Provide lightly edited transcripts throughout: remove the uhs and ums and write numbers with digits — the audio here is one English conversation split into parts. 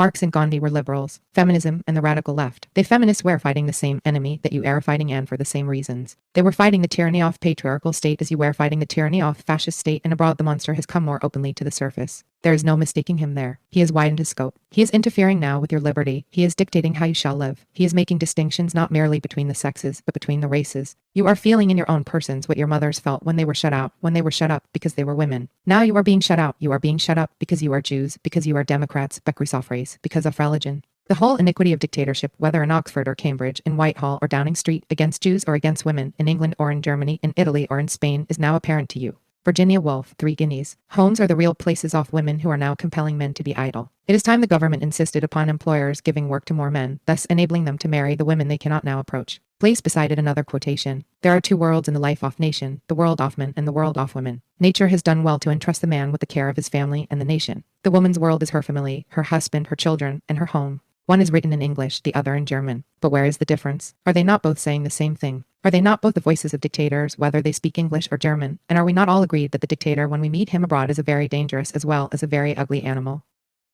Marx and Gandhi were liberals, feminism and the radical left. They feminists were fighting the same enemy that you are fighting and for the same reasons. They were fighting the tyranny of patriarchal state as you were fighting the tyranny of fascist state, and abroad the monster has come more openly to the surface. There is no mistaking him there. He has widened his scope. He is interfering now with your liberty. He is dictating how you shall live. He is making distinctions not merely between the sexes, but between the races. You are feeling in your own persons what your mothers felt when they were shut out, when they were shut up because they were women. Now you are being shut out. You are being shut up because you are Jews, because you are Democrats, because of religion. The whole iniquity of dictatorship, whether in Oxford or Cambridge, in Whitehall or Downing Street, against Jews or against women, in England or in Germany, in Italy or in Spain, is now apparent to you. Virginia Woolf, 3 guineas. Homes are the real places of women who are now compelling men to be idle. It is time the government insisted upon employers giving work to more men, thus enabling them to marry the women they cannot now approach. Place beside it another quotation. There are two worlds in the life of nation, the world of men and the world of women. Nature has done well to entrust the man with the care of his family and the nation. The woman's world is her family, her husband, her children, and her home. One is written in English, the other in German. But where is the difference? Are they not both saying the same thing? Are they not both the voices of dictators, whether they speak English or German? And are we not all agreed that the dictator, when we meet him abroad, is a very dangerous as well as a very ugly animal?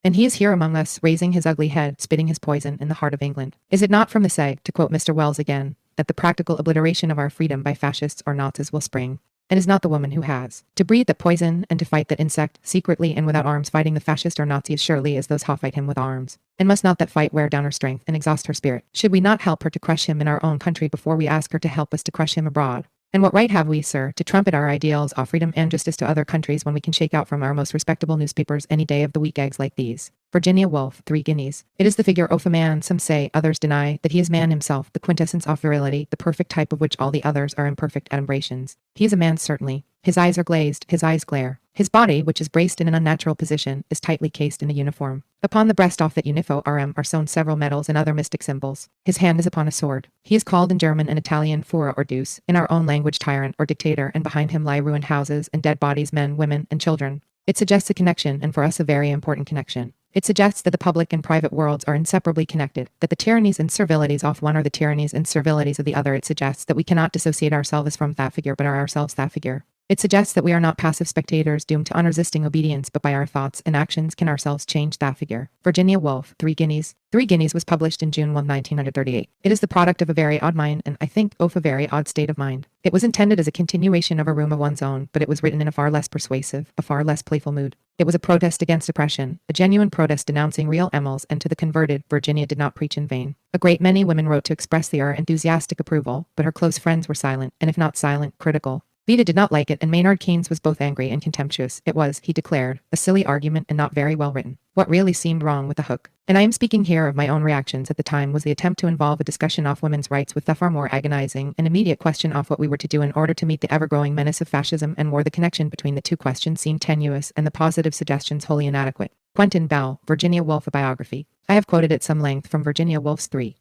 And he is here among us, raising his ugly head, spitting his poison in the heart of England. Is it not from this egg, to quote Mr. Wells again, that the practical obliteration of our freedom by fascists or Nazis will spring? And is not the woman who has to breathe that poison and to fight that insect, secretly and without arms, fighting the fascist or Nazi as surely as those who fight him with arms? And must not that fight wear down her strength and exhaust her spirit? Should we not help her to crush him in our own country before we ask her to help us to crush him abroad? And what right have we, sir, to trumpet our ideals of freedom and justice to other countries when we can shake out from our most respectable newspapers any day of the week eggs like these? Virginia Woolf, 3 guineas. It is the figure of a man, some say, others deny, that he is man himself, the quintessence of virility, the perfect type of which all the others are imperfect adumbrations. He is a man certainly. His eyes are glazed, his eyes glare. His body, which is braced in an unnatural position, is tightly cased in a uniform. Upon the breast of that uniform are sewn several medals and other mystic symbols. His hand is upon a sword. He is called in German and Italian Führer or Deuce, in our own language tyrant or dictator, and behind him lie ruined houses and dead bodies, men, women, and children. It suggests a connection, and for us a very important connection. It suggests that the public and private worlds are inseparably connected, that the tyrannies and servilities of one are the tyrannies and servilities of the other. It suggests that we cannot dissociate ourselves from that figure, but are ourselves that figure. It suggests that we are not passive spectators doomed to unresisting obedience, but by our thoughts and actions can ourselves change that figure. Virginia Woolf, 3 guineas. 3 guineas was published in June 1938. It is the product of a very odd mind and, I think, of a very odd state of mind. It was intended as a continuation of a room of one's own, but it was written in a far less persuasive, a far less playful mood. It was a protest against oppression, a genuine protest denouncing real Emils, and to the converted, Virginia did not preach in vain. A great many women wrote to express their enthusiastic approval, but her close friends were silent, and if not silent, critical. Vida did not like it, and Maynard Keynes was both angry and contemptuous. It was, he declared, a silly argument and not very well written. What really seemed wrong with the hook, and I am speaking here of my own reactions at the time, was the attempt to involve a discussion of women's rights with the far more agonizing and immediate question of what we were to do in order to meet the ever-growing menace of fascism and war. The connection between the two questions seemed tenuous and the positive suggestions wholly inadequate. Quentin Bell, Virginia Woolf, a biography. I have quoted at some length from Virginia Woolf's 3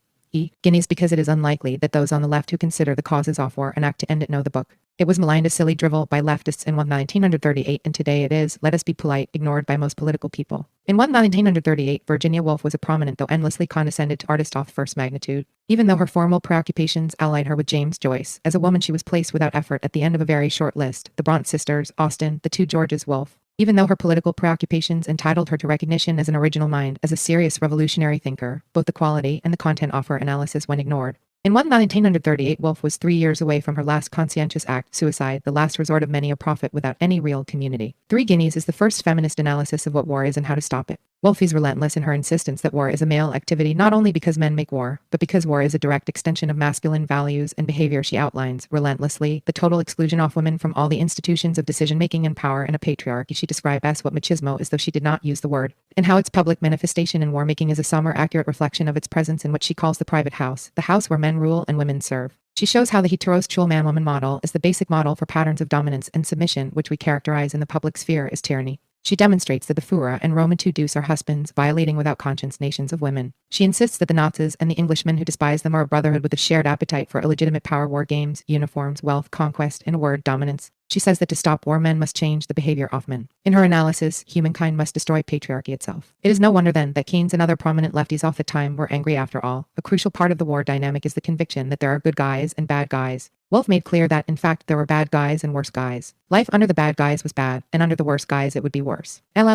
guineas because it is unlikely that those on the left who consider the causes of war and act to end it know the book. It was maligned as silly drivel by leftists in 1938, and today it is, let us be polite, ignored by most political people. In 1938, Virginia Woolf was a prominent though endlessly condescended artist of first magnitude. Even though her formal preoccupations allied her with James Joyce, as a woman she was placed without effort at the end of a very short list, the Bronte sisters, Austen, the 2 Georges Woolf. Even though her political preoccupations entitled her to recognition as an original mind, as a serious revolutionary thinker, both the quality and the content of her analysis went ignored. In 1938, Woolf was 3 years away from her last conscientious act, suicide, the last resort of many a prophet without any real community. 3 guineas is the first feminist analysis of what war is and how to stop it. Woolf is relentless in her insistence that war is a male activity not only because men make war, but because war is a direct extension of masculine values and behavior. She outlines, relentlessly, the total exclusion of women from all the institutions of decision-making and power in a patriarchy. She describes as what machismo is, though she did not use the word, and how its public manifestation in war-making is a somber, accurate reflection of its presence in what she calls the private house, the house where men rule and women serve. She shows how the heterosexual man-woman model is the basic model for patterns of dominance and submission which we characterize in the public sphere as tyranny. She demonstrates that the Führer and Roman 2 Deuce are husbands, violating without conscience nations of women. She insists that the Nazis and the Englishmen who despise them are a brotherhood with a shared appetite for illegitimate power, war games, uniforms, wealth, conquest, in a word, dominance. She says that to stop war, men must change the behavior of men. In her analysis, humankind must destroy patriarchy itself. It is no wonder then that Keynes and other prominent lefties of the time were angry after all. A crucial part of the war dynamic is the conviction that there are good guys and bad guys. Wolf made clear that, in fact, there were bad guys and worse guys. Life under the bad guys was bad, and under the worse guys it would be worse. Tilde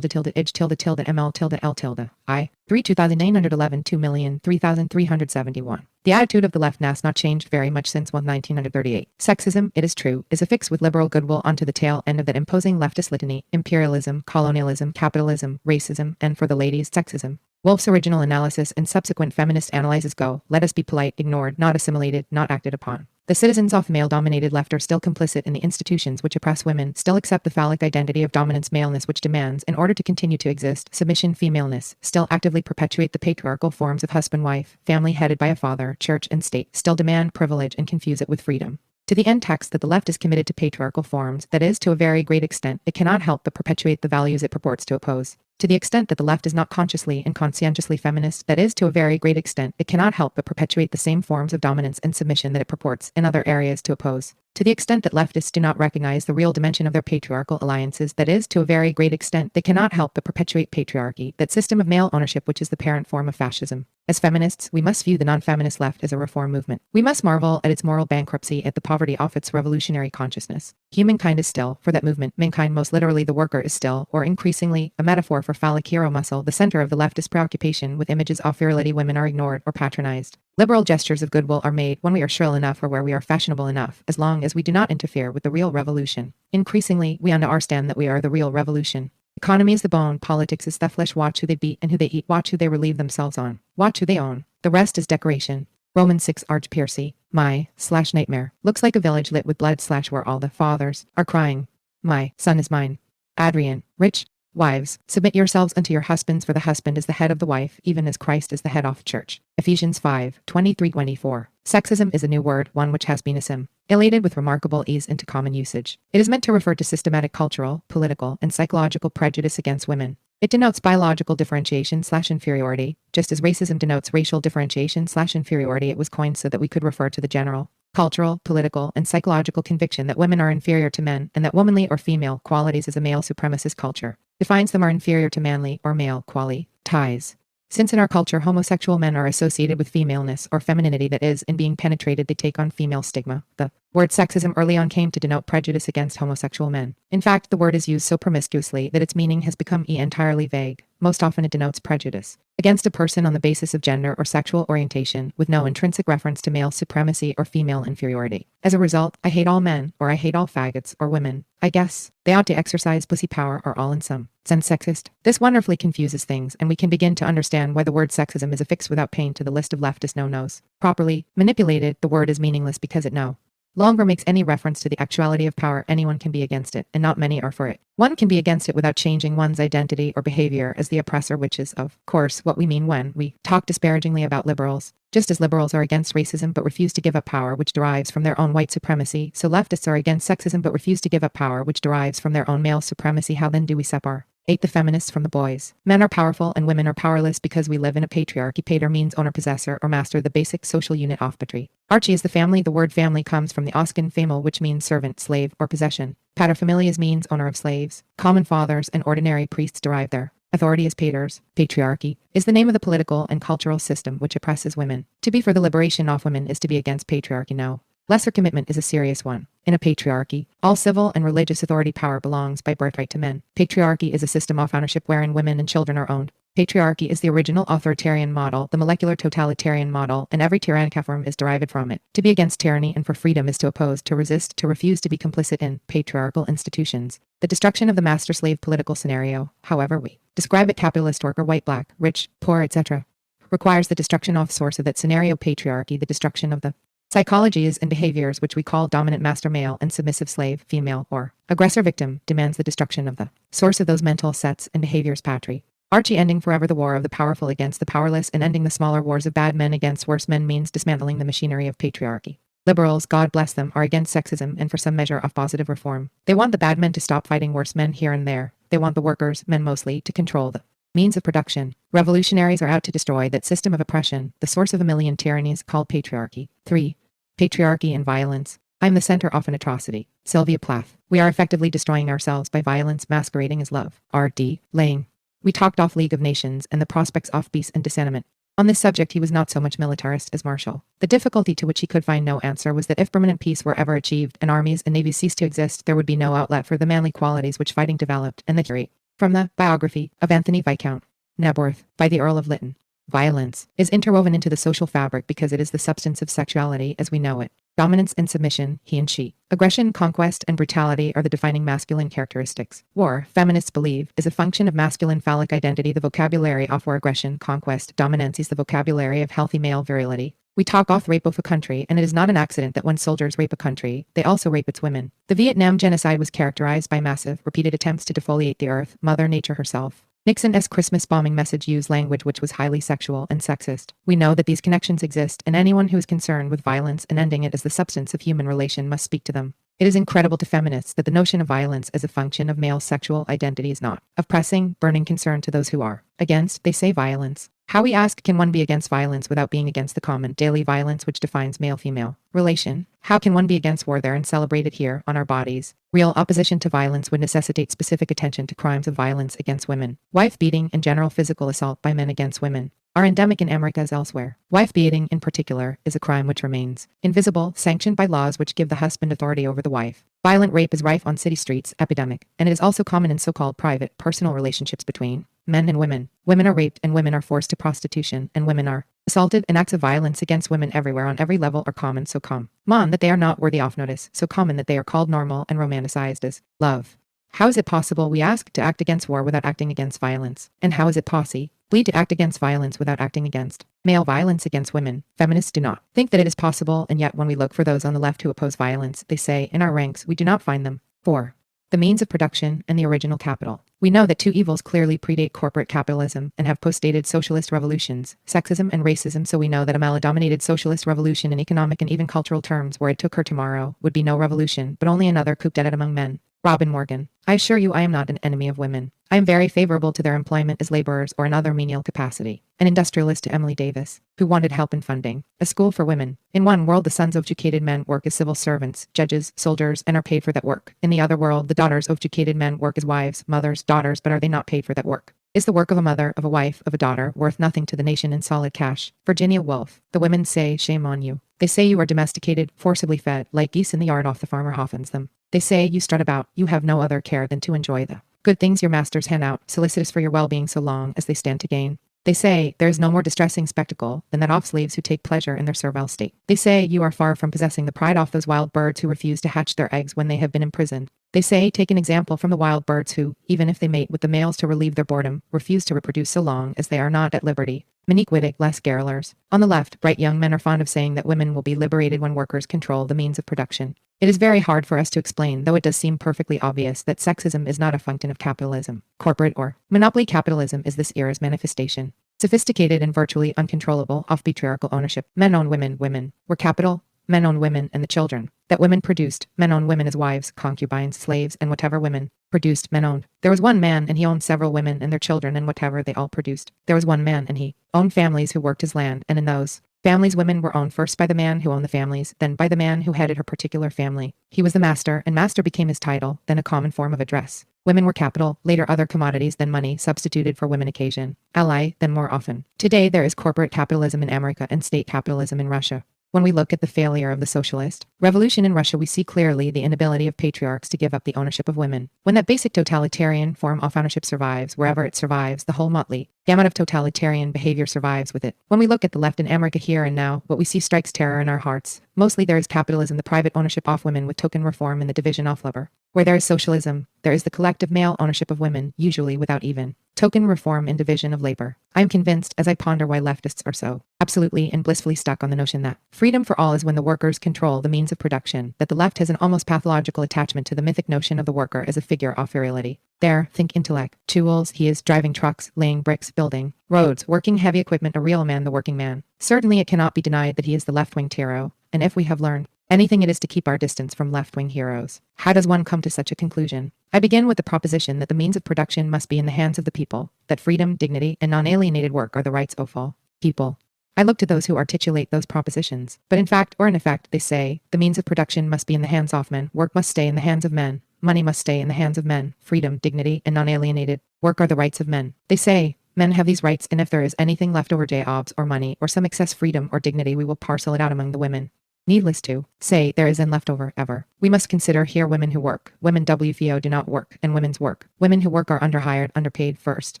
tilde ij tilde tilde ml tilde l tilde I 3,911 2,003,371. The attitude of the left has not changed very much since 1938. Sexism, it is true, is affixed with liberal goodwill onto the tail end of that imposing leftist litany: imperialism, colonialism, capitalism, racism, and for the ladies, sexism. Wolf's original analysis and subsequent feminist analyses go, let us be polite, ignored, not assimilated, not acted upon. The citizens of the male-dominated left are still complicit in the institutions which oppress women, still accept the phallic identity of dominance maleness which demands, in order to continue to exist, submission femaleness, still actively perpetuate the patriarchal forms of husband-wife, family headed by a father, church and state, still demand privilege and confuse it with freedom. To the end text that the left is committed to patriarchal forms, that is, to a very great extent, it cannot help but perpetuate the values it purports to oppose. To the extent that the left is not consciously and conscientiously feminist, that is, to a very great extent, it cannot help but perpetuate the same forms of dominance and submission that it purports, in other areas, to oppose. To the extent that leftists do not recognize the real dimension of their patriarchal alliances, that is, to a very great extent, they cannot help but perpetuate patriarchy, that system of male ownership which is the parent form of fascism. As feminists, we must view the non-feminist left as a reform movement. We must marvel at its moral bankruptcy, at the poverty of its revolutionary consciousness. Humankind is still, for that movement, mankind most literally the worker is still, or increasingly, a metaphor for phallic hero muscle, the center of the leftist preoccupation with images of virility women are ignored or patronized. Liberal gestures of goodwill are made when we are shrill enough or where we are fashionable enough, as long as we do not interfere with the real revolution. Increasingly, we understand that we are the real revolution. Economy is the bone, politics is the flesh. Watch who they beat and who they eat, watch who they relieve themselves on, watch who they own. The rest is decoration. Romans 6 Arch Piercy, nightmare. Looks like a village lit with blood / where all the fathers are crying. My son is mine. Adrian, rich. Wives, submit yourselves unto your husbands, for the husband is the head of the wife, even as Christ is the head of the church. Ephesians 5:23-24. Sexism is a new word, one which has been assimilated with remarkable ease into common usage. It is meant to refer to systematic cultural, political, and psychological prejudice against women. It denotes biological differentiation / inferiority, just as racism denotes racial differentiation / inferiority. It was coined so that we could refer to the general cultural, political, and psychological conviction that women are inferior to men, and that womanly or female qualities as a male supremacist culture defines them are inferior to manly or male qualities. Since in our culture homosexual men are associated with femaleness or femininity, that is, in being penetrated they take on female stigma, the word sexism early on came to denote prejudice against homosexual men. In fact, the word is used so promiscuously that its meaning has become entirely vague. Most often it denotes prejudice against a person on the basis of gender or sexual orientation, with no intrinsic reference to male supremacy or female inferiority. As a result, I hate all men, or I hate all faggots, or women. I guess they ought to exercise pussy power, or all in some sense sexist. This wonderfully confuses things, and we can begin to understand why the word sexism is affixed without pain to the list of leftist no-nos. Properly manipulated, the word is meaningless because it no longer makes any reference to the actuality of power. Anyone can be against it, and not many are for it. One can be against it without changing one's identity or behavior as the oppressor, which is, of course, what we mean when we talk disparagingly about liberals. Just as liberals are against racism but refuse to give up power which derives from their own white supremacy, so leftists are against sexism but refuse to give up power which derives from their own male supremacy. How then do we separate the feminists from the boys? Men are powerful and women are powerless because we live in a patriarchy. Pater means owner, possessor, or master, the basic social unit of patri. Archie is the family. The word family comes from the Oscan famil, which means servant, slave, or possession. Paterfamilias means owner of slaves. Common fathers and ordinary priests derive their authority as paters. Patriarchy is the name of the political and cultural system which oppresses women. To be for the liberation of women is to be against patriarchy. No lesser commitment is a serious one. In a patriarchy, all civil and religious authority power belongs by birthright to men. Patriarchy is a system of ownership wherein women and children are owned. Patriarchy is the original authoritarian model, the molecular totalitarian model, and every tyrannical form is derived from it. To be against tyranny and for freedom is to oppose, to resist, to refuse to be complicit in patriarchal institutions. The destruction of the master-slave political scenario, however we describe it, capitalist, worker, white, black, rich, poor, etc., requires the destruction of the source of that scenario, patriarchy, the destruction of the psychologies and behaviors which we call dominant master male and submissive slave female, or aggressor victim, demands the destruction of the source of those mental sets and behaviors, patri. Archie, ending forever the war of the powerful against the powerless and ending the smaller wars of bad men against worse men, means dismantling the machinery of patriarchy. Liberals, God bless them, are against sexism and for some measure of positive reform. They want the bad men to stop fighting worse men here and there. They want the workers, men mostly, to control the means of production. Revolutionaries are out to destroy that system of oppression, the source of a million tyrannies, called patriarchy. 3. Patriarchy and violence. I am the center of an atrocity. Sylvia Plath. We are effectively destroying ourselves by violence masquerading as love. R.D. Lang. We talked off League of Nations and the prospects of peace and disarmament. On this subject he was not so much militarist as martial. The difficulty to which he could find no answer was that if permanent peace were ever achieved and armies and navies ceased to exist, there would be no outlet for the manly qualities which fighting developed, and the theory. From the biography of Anthony Viscount Knebworth by the Earl of Lytton. Violence is interwoven into the social fabric because it is the substance of sexuality as we know it. Dominance and submission, he and she. Aggression, conquest, and brutality are the defining masculine characteristics. War, feminists believe, is a function of masculine phallic identity. The vocabulary of war, aggression, conquest, dominance is the vocabulary of healthy male virility. We talk of rape of a country, and it is not an accident that when soldiers rape a country, they also rape its women. The Vietnam genocide was characterized by massive, repeated attempts to defoliate the earth, Mother Nature herself. Nixon's Christmas bombing message used language which was highly sexual and sexist. We know that these connections exist, and anyone who is concerned with violence and ending it as the substance of human relation must speak to them. It is incredible to feminists that the notion of violence as a function of male sexual identity is not of pressing, burning concern to those who are against, they say, violence. How, we ask, can one be against violence without being against the common, daily violence which defines male-female relation? How can one be against war there and celebrate it here, on our bodies? Real opposition to violence would necessitate specific attention to crimes of violence against women. Wife beating and general physical assault by men against women are endemic in America as elsewhere. Wife beating, in particular, is a crime which remains invisible, sanctioned by laws which give the husband authority over the wife. Violent rape is rife on city streets, epidemic, and it is also common in so-called private, personal relationships between men and women. Women are raped and women are forced to prostitution, and women are assaulted, and acts of violence against women everywhere on every level are common, so common that they are not worthy of notice, so common that they are called normal and romanticized as love. How is it possible, we ask, to act against war without acting against violence? And how is it possible to act against violence without acting against male violence against women? Feminists do not think that it is possible, and yet when we look for those on the left who oppose violence, they say, in our ranks, we do not find them. 4. The means of production and the original capital. We know that two evils clearly predate corporate capitalism and have postdated socialist revolutions, sexism and racism, so we know that a male-dominated socialist revolution in economic and even cultural terms, where it took her tomorrow, would be no revolution, but only another coup d'etat among men. Robin Morgan. I assure you I am not an enemy of women. I am very favorable to their employment as laborers or another menial capacity. An industrialist to Emily Davis, who wanted help in funding a school for women. In one world, the sons of educated men work as civil servants, judges, soldiers, and are paid for that work. In the other world, the daughters of educated men work as wives, mothers, daughters, but are they not paid for that work? Is the work of a mother, of a wife, of a daughter, worth nothing to the nation in solid cash? Virginia Woolf. The women say, shame on you. They say you are domesticated, forcibly fed, like geese in the yard off the farmer hoffens them. They say you strut about, you have no other care than to enjoy the good things your masters hand out, solicitous for your well-being so long as they stand to gain. They say there is no more distressing spectacle than that of slaves who take pleasure in their servile state. They say you are far from possessing the pride of those wild birds who refuse to hatch their eggs when they have been imprisoned. They say take an example from the wild birds who, even if they mate with the males to relieve their boredom, refuse to reproduce so long as they are not at liberty. Monique Wittig, Les Garrelers. On the left, bright young men are fond of saying that women will be liberated when workers control the means of production. It is very hard for us to explain, though it does seem perfectly obvious, that sexism is not a function of capitalism. Corporate or monopoly capitalism is this era's manifestation. Sophisticated and virtually uncontrollable of patriarchal ownership. Men own women, women were capital, men own women and the children that women produced. Men own women as wives, concubines, slaves, and whatever women produced, men owned. There was one man, and he owned several women and their children and whatever they all produced. There was one man, and he owned families who worked his land, and in those families women were owned first by the man who owned the families, then by the man who headed her particular family. He was the master, and master became his title, then a common form of address. Women were capital, later other commodities, then money, substituted for women occasion, ally, then more often. Today there is corporate capitalism in America and state capitalism in Russia. When we look at the failure of the socialist revolution in Russia, we see clearly the inability of patriarchs to give up the ownership of women. When that basic totalitarian form of ownership survives, wherever it survives, the whole motley gamut of totalitarian behavior survives with it. When we look at the left in America here and now, what we see strikes terror in our hearts. Mostly there is capitalism, the private ownership of women, with token reform and the division of labor. Where there is socialism, there is the collective male ownership of women, usually without even token reform and division of labor. I am convinced, as I ponder why leftists are so absolutely and blissfully stuck on the notion that freedom for all is when the workers control the means of production, that the left has an almost pathological attachment to the mythic notion of the worker as a figure of virility. There, think intellect, tools, he is driving trucks, laying bricks, building roads, working heavy equipment, a real man, the working man. Certainly it cannot be denied that he is the left-wing hero, and if we have learned anything, it is to keep our distance from left-wing heroes. How does one come to such a conclusion? I begin with the proposition that the means of production must be in the hands of the people, that freedom, dignity, and non-alienated work are the rights of all people. I look to those who articulate those propositions, but in fact or in effect they say, the means of production must be in the hands of men, work must stay in the hands of men, money must stay in the hands of men, freedom, dignity, and non-alienated work are the rights of men. They say, Men have these rights, and if there is anything left over, jobs or money or some excess freedom or dignity, we will parcel it out among the women. Needless to say, there is an leftover ever. We must consider here women who work. Women WFO do not work, and women's work. Women who work are underhired, underpaid first.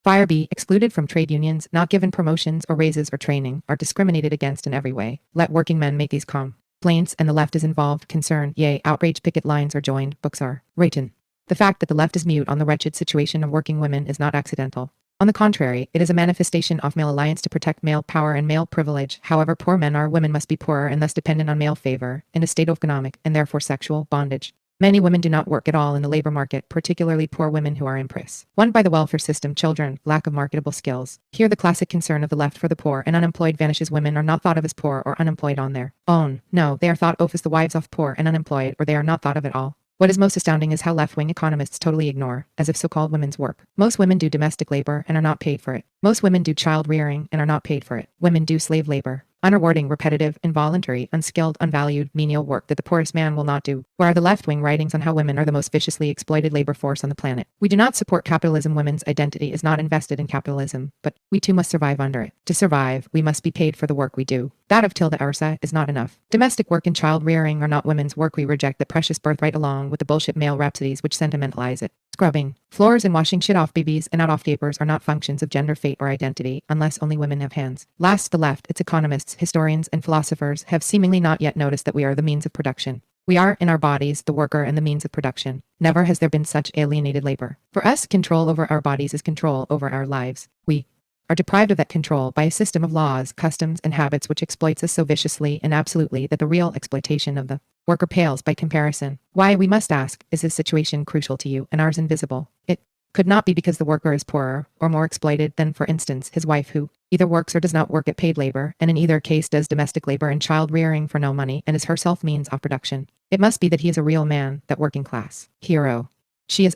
Fire B, excluded from trade unions, not given promotions or raises or training, are discriminated against in every way. Let working men make these complaints, and the left is involved, concerned, yea, outraged, picket lines are joined, books are written. The fact that the left is mute on the wretched situation of working women is not accidental. On the contrary, it is a manifestation of male alliance to protect male power and male privilege. However poor men are, women must be poorer and thus dependent on male favor, in a state of economic, and therefore sexual, bondage. Many women do not work at all in the labor market, particularly poor women who are imprisoned. Won by the welfare system, children, lack of marketable skills. Here the classic concern of the left for the poor and unemployed vanishes. Women are not thought of as poor or unemployed on their own. No, they are thought of as the wives of poor and unemployed, or they are not thought of at all. What is most astounding is how left-wing economists totally ignore, as if so-called women's work. Most women do domestic labor and are not paid for it. Most women do child rearing and are not paid for it. Women do slave labor. Unrewarding, repetitive, involuntary, unskilled, unvalued, menial work that the poorest man will not do. Where are the left-wing writings on how women are the most viciously exploited labor force on the planet? We do not support capitalism. Women's identity is not invested in capitalism, but we too must survive under it. To survive, we must be paid for the work we do. That of Tilda Ursa is not enough. Domestic work and child rearing are not women's work. We reject the precious birthright along with the bullshit male rhapsodies which sentimentalize it. Scrubbing floors and washing shit off babies and out off diapers are not functions of gender, fate, or identity, unless only women have hands. Last, the left, its economists, historians, and philosophers have seemingly not yet noticed that we are the means of production. We are, in our bodies, the worker and the means of production. Never has there been such alienated labor. For us, control over our bodies is control over our lives. We are deprived of that control by a system of laws, customs, and habits which exploits us so viciously and absolutely that the real exploitation of the worker pales by comparison. Why, we must ask, is this situation crucial to you and ours invisible? It could not be because the worker is poorer or more exploited than, for instance, his wife, who either works or does not work at paid labor, and in either case does domestic labor and child rearing for no money and is herself means of production. It must be that he is a real man, that working class hero she is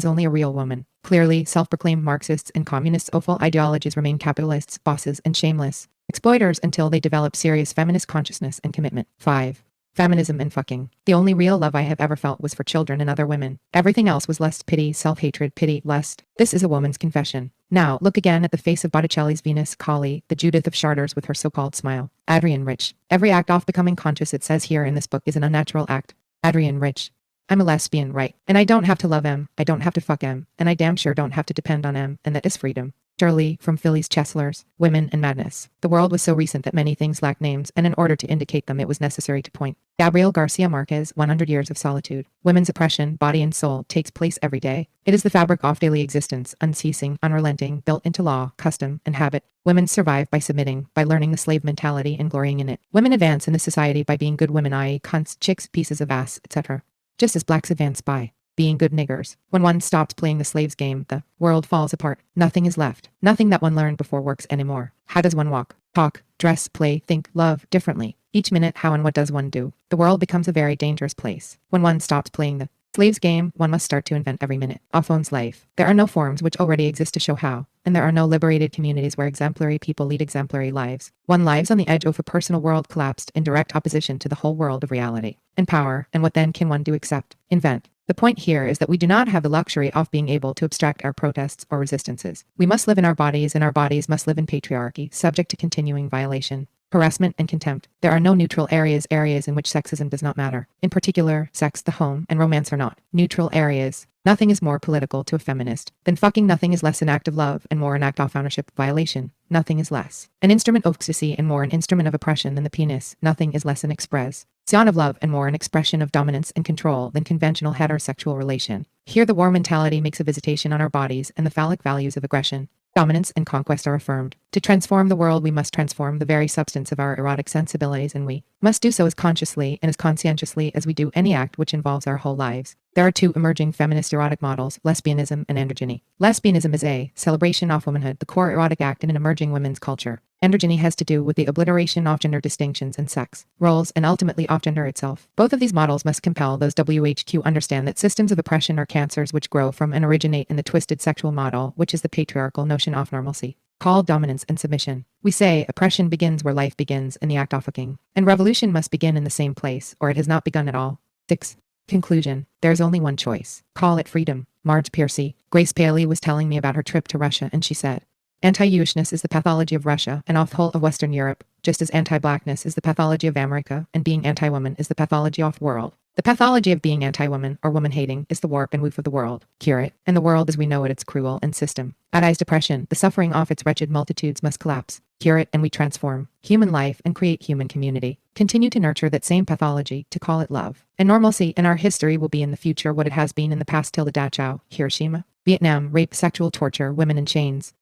only a real woman. Clearly, self-proclaimed Marxists and communists' awful ideologies remain capitalists, bosses, and shameless exploiters until they develop serious feminist consciousness and commitment. 5. Feminism and fucking. The only real love I have ever felt was for children and other women. Everything else was lust, pity, self-hatred, pity, lust. This is a woman's confession. Now, look again at the face of Botticelli's Venus, Kali, the Judith of Chartres with her so-called smile. Adrian Rich. Every act off becoming conscious, it says here in this book, is an unnatural act. Adrian Rich. I'm a lesbian, right? And I don't have to love M, I don't have to fuck M, and I damn sure don't have to depend on M, and that is freedom. Shirley, from Philly's Chesslers, Women and Madness. The world was so recent that many things lack names, and in order to indicate them it was necessary to point. Gabriel Garcia Marquez, 100 Years of Solitude. Women's oppression, body and soul, takes place every day. It is the fabric of daily existence, unceasing, unrelenting, built into law, custom, and habit. Women survive by submitting, by learning the slave mentality and glorying in it. Women advance in the society by being good women, i.e. cunts, chicks, pieces of ass, etc. Just as blacks advance by being good niggers. When one stops playing the slave's game, the world falls apart. Nothing is left. Nothing that one learned before works anymore. How does one walk, talk, dress, play, think, love differently? Each minute, how and what does one do? The world becomes a very dangerous place. When one stops playing the slave's game, one must start to invent every minute of one's life. There are no forms which already exist to show how, and there are no liberated communities where exemplary people lead exemplary lives. One lives on the edge of a personal world collapsed in direct opposition to the whole world of reality and power, and what then can one do except invent? The point here is that we do not have the luxury of being able to abstract our protests or resistances. We must live in our bodies, and our bodies must live in patriarchy, subject to continuing violation, harassment, and contempt. There are no neutral areas in which sexism does not matter. In particular, sex, the home, and romance are not neutral areas. Nothing is more political to a feminist than fucking. Nothing is less an act of love and more an act of ownership violation. Nothing is less an instrument of ecstasy and more an instrument of oppression than the penis. Nothing is less an expression of love and more an expression of dominance and control than conventional heterosexual relation. Here the war mentality makes a visitation on our bodies, and the phallic values of aggression, dominance, and conquest are affirmed. To transform the world, we must transform the very substance of our erotic sensibilities, and we must do so as consciously and as conscientiously as we do any act which involves our whole lives. There are two emerging feminist erotic models, lesbianism and androgyny. Lesbianism is a celebration of womanhood, the core erotic act in an emerging women's culture. Androgyny has to do with the obliteration of gender distinctions and sex roles, and ultimately of gender itself. Both of these models must compel those WHQ understand that systems of oppression are cancers which grow from and originate in the twisted sexual model, which is the patriarchal notion of normalcy, called dominance and submission. We say oppression begins where life begins, in the act of fucking, and revolution must begin in the same place, or it has not begun at all. 6. Conclusion. There is only one choice. Call it freedom. Marge Piercy. Grace Paley was telling me about her trip to Russia, and she said, Anti-Jewishness is the pathology of Russia and of the whole of Western Europe, just as anti-blackness is the pathology of America, and being anti-woman is the pathology of the world. The pathology of being anti-woman or woman-hating is the warp and woof of the world. Cure it, and the world as we know it is cruel and system. Arise depression, the suffering of its wretched multitudes must collapse. Cure it and we transform human life and create human community. Continue to nurture that same pathology, to call it love. And normalcy in our history will be in the future what it has been in the past till the Dachau, Hiroshima, Vietnam, rape, sexual torture, women in chains,